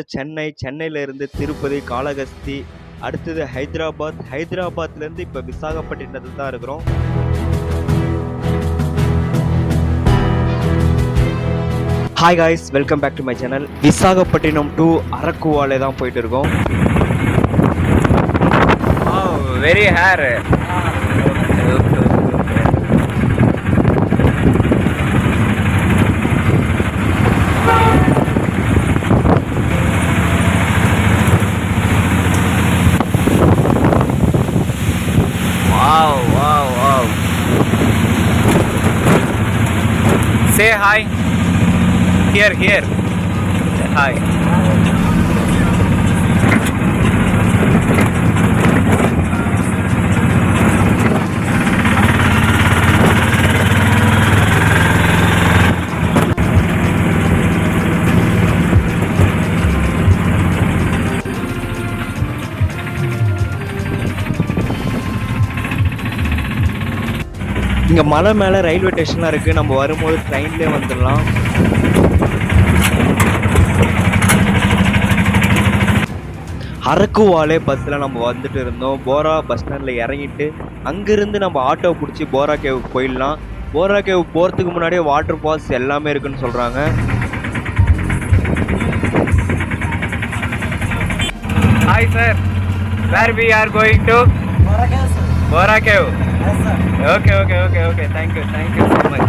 முதல்ல சென்னை, சென்னையில இருந்து திருப்பதி, காளகஸ்தி, அடுத்தது ஹைதராபாத், ஹைதராபாத்லேருந்து இப்போ விசாகப்பட்டினத்தில் தான் இருக்கிறோம். Hi guys, welcome back to my channel. Visakhapatnam to Araku valley தான் போயிட்டு இருக்கோம். Very hair. Wow. Say hi. Here. Say hi. இங்கே மலை மேலே ரயில்வே ஸ்டேஷன்லாம் இருக்குது. நம்ம வரும்போது ட்ரெயின்லேயே வந்துடலாம். அரக்குவாலே பஸ்ஸில் நம்ம வந்துட்டு இருந்தோம். போரா பஸ் ஸ்டாண்டில் இறங்கிட்டு அங்கேருந்து நம்ம ஆட்டோ பிடிச்சி போரா கேவுக்கு போயிடலாம். போரா கேவ் போகிறதுக்கு முன்னாடியே வாட்டர் ஃபால்ஸ் எல்லாமே இருக்குன்னு சொல்கிறாங்க. Hi sir, where we are going to? Bora Cave. Yes sir. Okay. Thank you so much.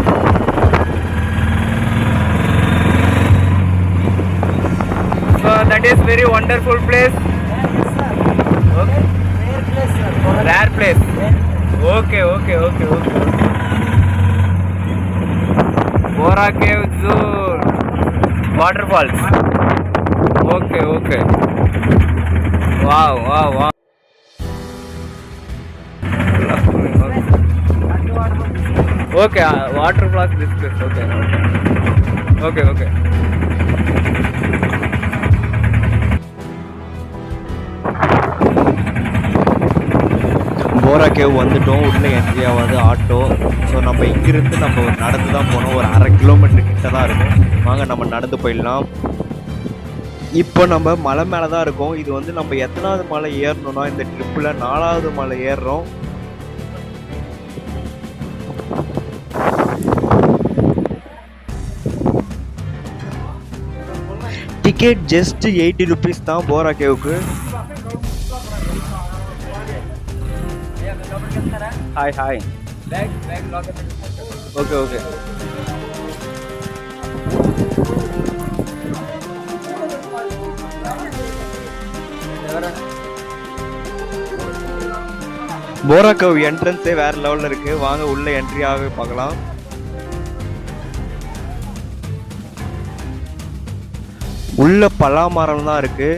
So that is very wonderful place. Yes sir. Okay. Rare place sir. Rare place. Okay. Bora Cave Zoo waterfalls. Okay. Wow. Okay, water blocks this place. Okay. Borra cave வந்துட்டோம். உள்ளே entry ஆகாது auto. So நம்ம இங்கிருந்து நம்ம நடந்து தான் போனோம். ஒரு 1/2 கிலோமீட்டர் கிட்ட தான் இருக்கும். வாங்க நம்ம நடந்து போயிடலாம். இப்போ நம்ம மலை மேலே தான் இருக்கோம். இது வந்து நம்ம எத்தனாவது மலை ஏறணும்னா இந்த ட்ரிப்பில் 4வது மலை ஏறுறோம். டிக்கெட் ஜஸ்ட் 80 rupees தான் போரா கேவுக்கு. Hi. Bag lock. Okay. Borra cave என்ட்ரன்ஸே வேற லெவல்ல இருக்கு. வாங்க உள்ள என்ட்ரி ஆக பார்க்கலாம். உள்ள பலாமரம் தான் இருக்கு.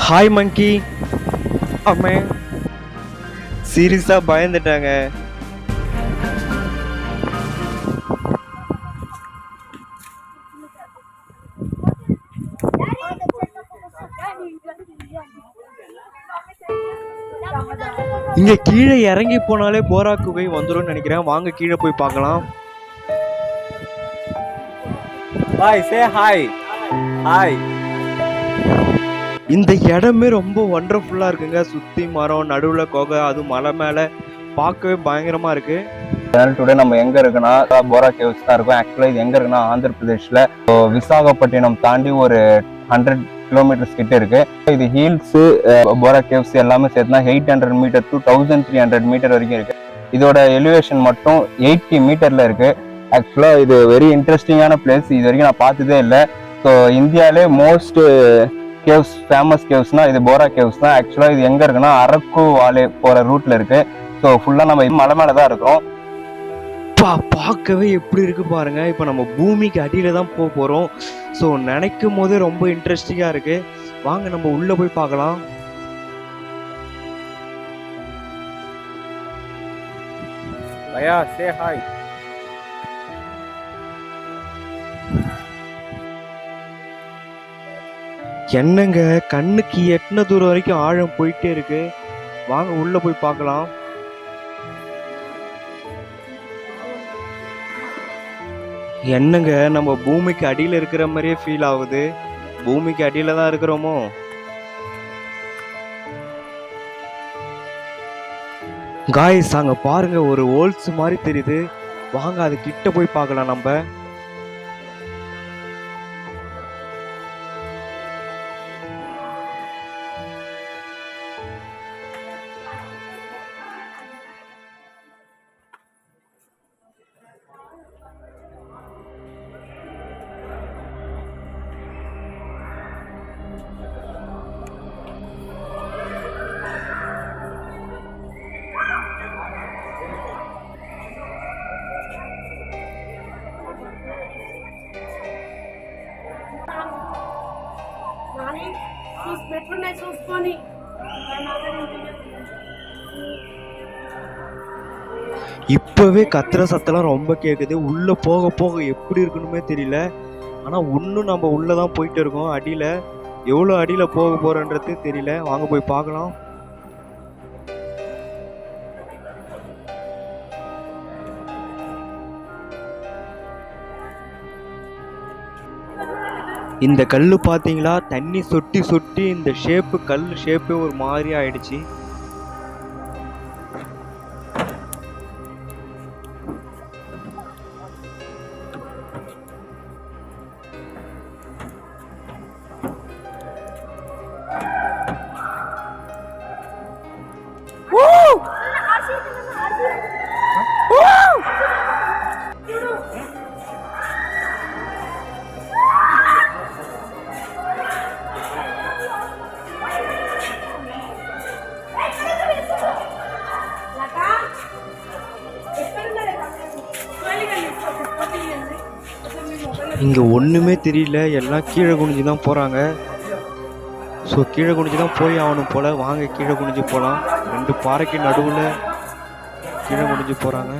ஹாய் மங்கி. அம்மே சீரியஸா பயந்துட்டாங்க. இங்க கீழே இறங்கி போனாலே போரா குகை வந்துடும் நினைக்கிறேன். வாங்க கீழே போய் பார்க்கலாம். Hi. இந்த இடமே ரொம்ப ஒண்டர்ஃபுல்லா இருக்குங்க. சுத்தி மரம், நடுவுல குகை, அது மலை மேல பார்க்கவே பயங்கரமா இருக்கு. டுடே நம்ம எங்க இருக்குன்னா போரா கேவ்ஸ் தான் இருக்கும். ஆக்சுவலா இது எங்க இருக்குன்னா ஆந்திர பிரதேஷ்ல விசாகப்பட்டினம் தாண்டி ஒரு 100 kilometers கிட்ட இருக்கு. இது ஹில்ஸ், போரா கேவ்ஸ் எல்லாமே சேர்த்துனா 800 மீட்டர் to 1300 மீட்டர் வரைக்கும் இருக்கு. இதோட எலிவேஷன் மட்டும் 80 மீட்டர்ல இருக்கு. ஆக்சுவலா இது வெரி இன்ட்ரெஸ்டிங்கான பிளேஸ். இது வரைக்கும் நான் பார்த்ததே இல்லை. ஸோ இந்தியாவிலே மோஸ்ட் கேவ்ஸ், ஃபேமஸ் கேவ்ஸ்னா இது போரா கேவ்ஸ் தான். ஆக்சுவலா இது எங்க இருக்குன்னா அரக்குவாலே போற ரூட்ல இருக்கு. ஸோ ஃபுல்லா நம்ம மலை மேல தான் இருக்கிறோம். பார்க்கவே எப்படி இருக்கு பாருங்க. இப்போ நம்ம பூமிக்கு அடியில தான் போக போறோம். ஸோ நினைக்கும் போதே ரொம்ப இன்ட்ரெஸ்டிங்கா இருக்கு. வாங்க நம்ம உள்ள போய் பார்க்கலாம். பயா சே ஹாய். என்னங்க, கண்ணுக்கு எட்டின தூரம் வரைக்கும் ஆழம் போயிட்டே இருக்கு. வாங்க உள்ள போய் பார்க்கலாம். என்னங்க, நம்ம பூமிக்கு அடியில இருக்கிற மாதிரியே ஃபீல் ஆகுது. பூமிக்கு அடியில தான் இருக்கிறோமோ? காய்ஸ், அங்க பாருங்க, ஒரு ஹோல்ஸ் மாதிரி தெரியுது. வாங்க அது கிட்ட போய் பார்க்கலாம் நம்ம. నాని చూసి పెట్టున్నాయి చూసుకొని இப்பவே கத்துற சத்தம்லாம் ரொம்ப கேக்குது. உள்ள போக போக எப்படி இருக்குன்னுமே தெரியல. ஆனா இன்னும் நம்ம உள்ளதான் போயிட்டு இருக்கோம். அடியில எவ்வளவு அடியில போக போறோன்றது தெரியல. வாங்க போய் பார்க்கலாம். இந்த கல்லு பாத்தீங்களா, தண்ணி சொட்டி சொட்டி இந்த ஷேப்பு, கல் ஷேப்பே ஒரு மாதிரி ஆயிடுச்சு. இங்க ஒண்ணுமே தெரியல. எல்லாம் கீழே குனிஞ்சு தான் போறாங்க. ஸோ கீழே குனிஞ்சு தான் போய் ஆகணும் போல. வாங்க கீழே குனிஞ்சு போகலாம். ரெண்டு பாறைக்கு நடுவுல கீழே குனிஞ்சு போறாங்க.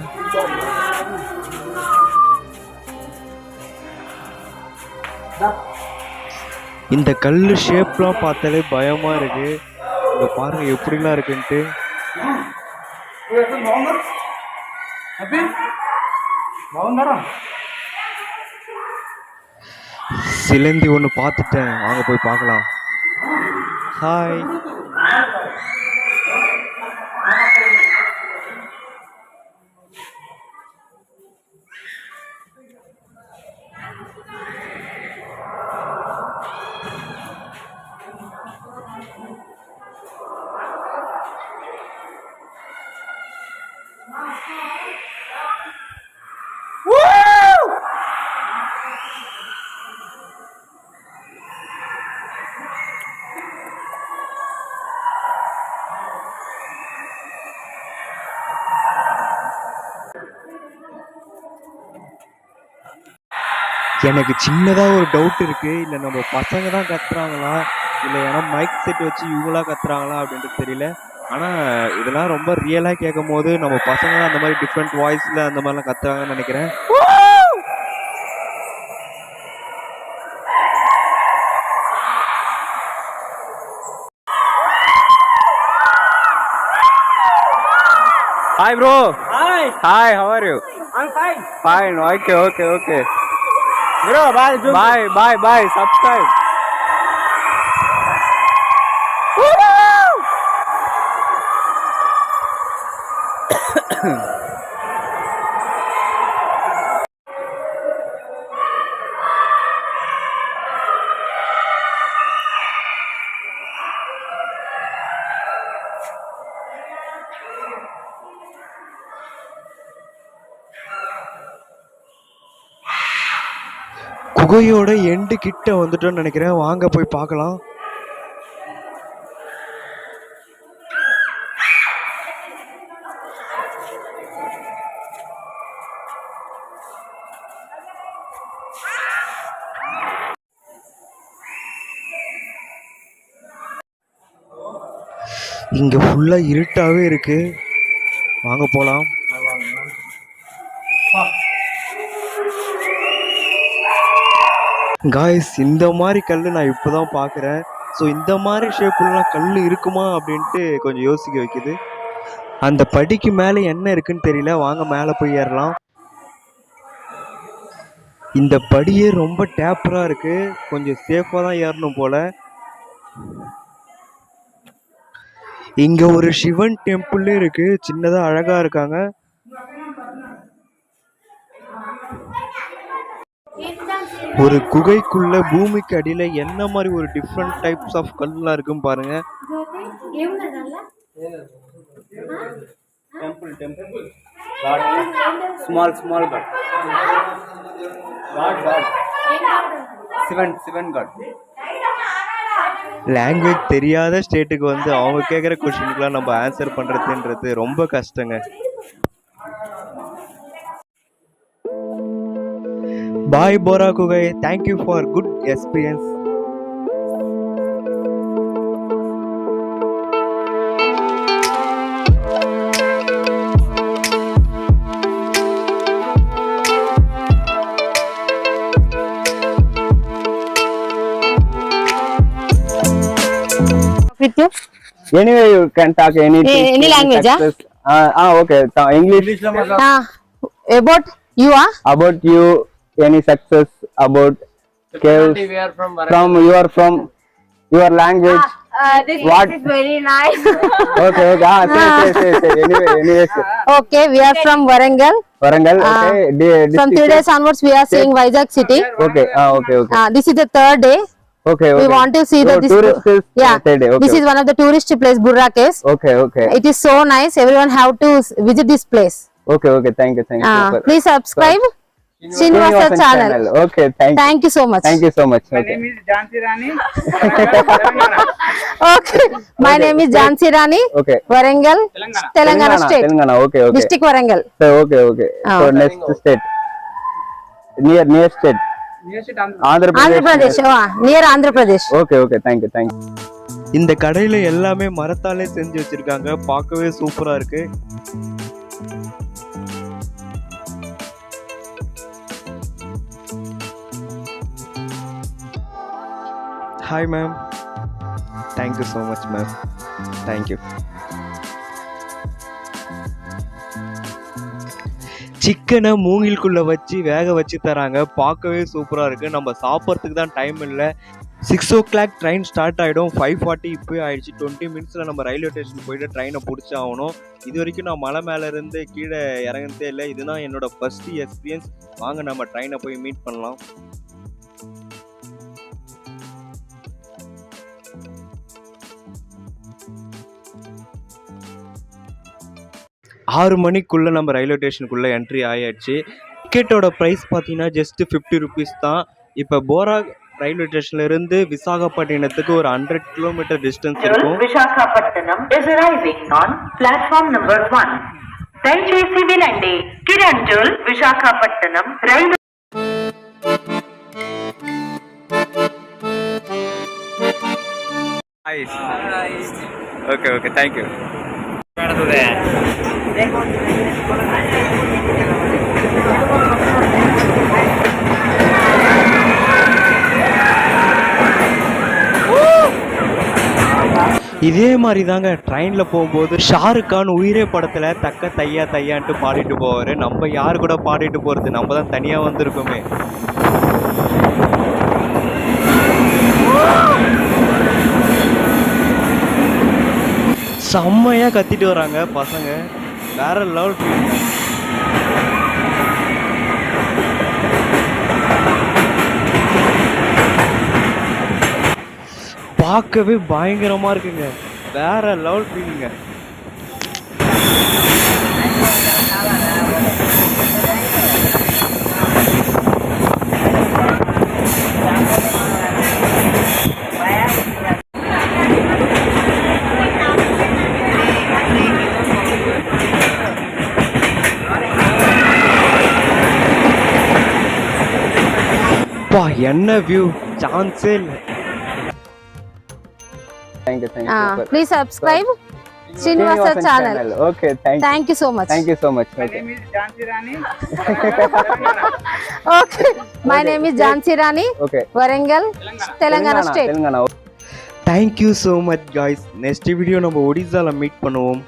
இந்த கல்லு ஷேப்லாம் பார்த்தாலே பயமா இருக்கு. இங்க பாருங்க எப்படிலாம் இருக்குன்ட்டு. சிலந்தி ஒன்று பார்த்துட்டேன். வாங்க போய் பார்க்கலாம். ஹாய். எனக்கு சின்னதா ஒரு டவுட் இருக்கு. இல்ல நம்ம பசங்க தான் கத்துறாங்களா, இல்ல ஏன்னா மைக் செட் வச்சு இவங்களா கத்துறாங்களா அப்படின்ட்டு தெரியல. ஆனா இதெல்லாம் ரொம்ப ரியலா கேட்கும் போது நம்ம பசங்க அந்த மாதிரி டிஃப்ரெண்ட் வாய்ஸ்ல அந்த மாதிரிலாம் கத்துறாங்கன்னு நினைக்கிறேன். Hi bro. Hi. Hi, how are you? I'm fine. Fine. Okay. Bro, bye. Bye. Subscribe. குகையோட எண்டு கிட்ட வந்துட்டோம்னு நினைக்கிறேன். வாங்க போய் பார்க்கலாம். இங்க ஃபுல்லா இருட்டாவே இருக்கு. வாங்க போலாம். காய்ஸ், இந்த மாதிரி கல் நான் இப்போதான் பார்க்குறேன். ஸோ இந்த மாதிரி ஷேப்புலாம் கல் இருக்குமா அப்படின்ட்டு கொஞ்சம் யோசிக்க வைக்குது. அந்த படிக்கு மேலே என்ன இருக்குன்னு தெரியல. வாங்க மேலே போய் ஏறலாம். இந்த படியே ரொம்ப டேப்பராக இருக்கு. கொஞ்சம் சேஃபாக தான் ஏறணும் போல. இங்க ஒரு சிவன் டெம்பிள் இருக்கு. சின்னதா அழகா இருக்காங்க. ஒரு குகைக்குள்ள பூமிக்கு அடியில என்ன மாதிரி ஒரு டிஃப்ரெண்ட் டைப்ஸ் ஆஃப் கல்லாம் இருக்குன்னு பாருங்க. small god. Sivan god. Language தெரியாத ஸ்டேட்டுக்கு வந்து அவங்க கேட்குற கொஸ்டினுக்குலாம் நம்ம ஆன்சர் பண்ணுறதுன்றது ரொம்ப கஷ்டங்க. பாய் போரா குகை, thank you for good experience. With you? Anyway, you can talk anything. Any language, okay. English. About you, About you, any success about caves. We are from You are from your language. This What? is very nice. Okay. Say. Anyway. Okay, we are from Warangal. Warangal. Okay. From 3 days onwards, we are seeing Vizag city. Okay. Okay. This is the third day. Okay. We want to see So, this. tourist is third day. Okay. This is one of the tourist place, Burra Caves. Okay. It is so nice. Everyone have to visit this place. Okay. Thank you. Please subscribe Srinivasa channel. Okay. Thank you so much. Thank you so much. My Okay. name is Jansi Rani. Okay. My name is Jansi Rani. Okay. Warangal, Telangana state. Telangana. Okay. District Warangal. So, okay. So next state. Near state. Andhra Andhra Pradesh. Near Andhra Pradesh. Okay. Thank you. இந்த கடையில எல்லாமே மரத்தாலே செஞ்சு வச்சிருக்காங்க. பார்க்கவே சூப்பரா இருக்கு. Hi ma'am. Thank you so much ma'am. Thank you. சிக்கனை மூங்கிலுக்குள்ள வச்சு வேக வச்சு தராங்க. பார்க்கவே சூப்பராக இருக்குது. நம்ம சாப்பிட்றதுக்கு தான் டைம் இல்லை. 6 o'clock ட்ரெயின் ஸ்டார்ட் ஆகிடும். 5:40 இப்போ ஆயிடுச்சு. 20 minutesல நம்ம ரயில்வே ஸ்டேஷன் போயிட்டு ட்ரெயினை பிடிச்சி ஆகணும். இது வரைக்கும் நான் மலை மேலே இருந்து கீழே இறங்கினதே இல்லை. இதுதான் என்னோட ஃபர்ஸ்ட் எக்ஸ்பீரியன்ஸ். வாங்க நம்ம ட்ரெயினை போய் மீட் பண்ணலாம். ஆறு மணிக்குள்ளே நம்ம ரயில்வே ஸ்டேஷனுக்குள்ளே என்ட்ரி ஆயாச்சு. டிக்கெட்டோட ப்ரைஸ் பார்த்தீங்கன்னா ஜஸ்ட் 50 rupees தான். இப்போ போரா ரயில்வே ஸ்டேஷன்ல இருந்து விசாகப்பட்டினத்துக்கு ஒரு 100 kilometer டிஸ்டன்ஸ் இருக்கும். Visakhapatnam is arriving on platform number 1. దయచేసి వినండి, కిరంజుల్ విశాఖపట్నం రైలు. Okay, thank you. இதே மாதிரி தாங்க ட்ரெயினில் போகும்போது ஷாருக் கான் உயிரே படத்தில் தக்க தையா தையான்ட்டு பாடிட்டு போவார். நம்ம யார் கூட பாடிட்டு போகிறது, நம்ம தான் தனியாக வந்திருக்கோமே. செம்மையாக கத்திட்டு வராங்க பசங்க. வேற லெவல் ஃபீலிங். பார்க்கவே பயங்கரமா இருக்குங்க. வேற லெவல் ஃபீலிங்க. என்ன வியூ, சான்ஸே இல்லை. Thank you. Please subscribe Srinivasa channel. Okay, Thank you so much. Thank you so much. My Okay. name is Jhansi Rani. Okay. My name is Jhansi Rani. Okay. Warangal, Telangana state. Telangana. Thank you so much guys. Next video நம்ம ஒடிசாவில் meet பண்ணுவோம்.